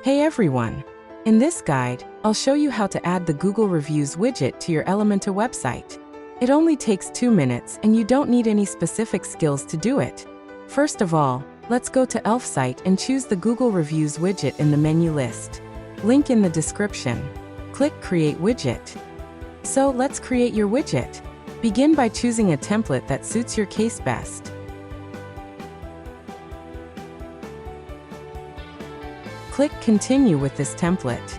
Hey everyone! In this guide, I'll show you how to add the Google Reviews widget to your Elementor website. It only takes 2 minutes and you don't need any specific skills to do it. First of all, let's go to Elfsight and choose the Google Reviews widget in the menu list. Link in the description. Click Create Widget. So let's create your widget. Begin by choosing a template that suits your case best. Click Continue with this template.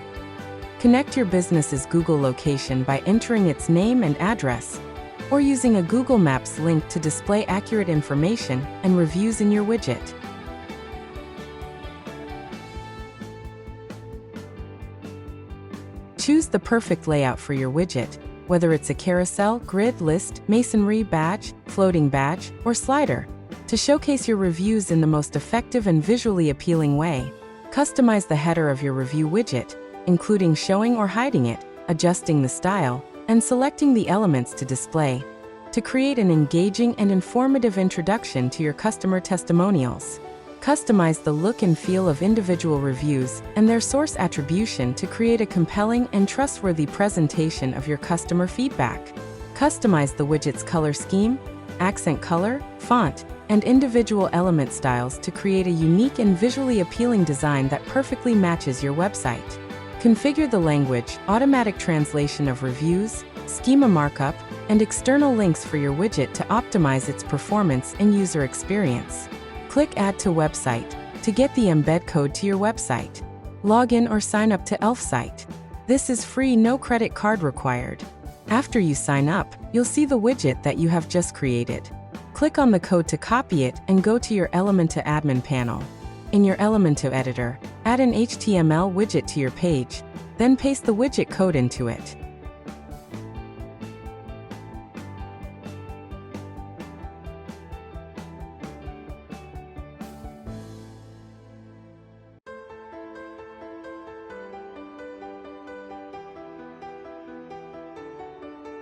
Connect your business's Google location by entering its name and address, or using a Google Maps link to display accurate information and reviews in your widget. Choose the perfect layout for your widget, whether it's a carousel, grid, list, masonry, badge, floating badge, or slider, to showcase your reviews in the most effective and visually appealing way. Customize the header of your review widget, including showing or hiding it, adjusting the style, and selecting the elements to display, to create an engaging and informative introduction to your customer testimonials. Customize the look and feel of individual reviews and their source attribution to create a compelling and trustworthy presentation of your customer feedback. Customize the widget's color scheme, accent color, font, and individual element styles to create a unique and visually appealing design that perfectly matches your website. Configure the language, automatic translation of reviews, schema markup, and external links for your widget to optimize its performance and user experience. Click Add to Website to get the embed code to your website. Log in or sign up to Elfsight. This is free, no credit card required. After you sign up, you'll see the widget that you have just created. Click on the code to copy it and go to your Elementor admin panel. In your Elementor editor, add an HTML widget to your page, then paste the widget code into it.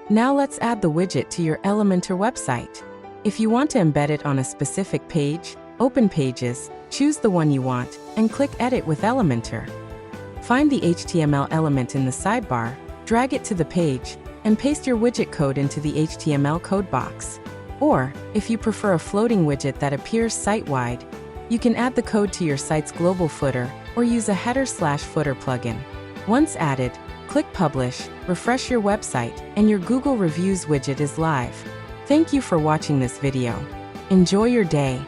Now let's add the widget to your Elementor website. If you want to embed it on a specific page, open Pages, choose the one you want, and click Edit with Elementor. Find the HTML element in the sidebar, drag it to the page, and paste your widget code into the HTML code box. Or, if you prefer a floating widget that appears site-wide, you can add the code to your site's global footer or use a header/footer plugin. Once added, click Publish, refresh your website, and your Google Reviews widget is live. Thank you for watching this video. Enjoy your day.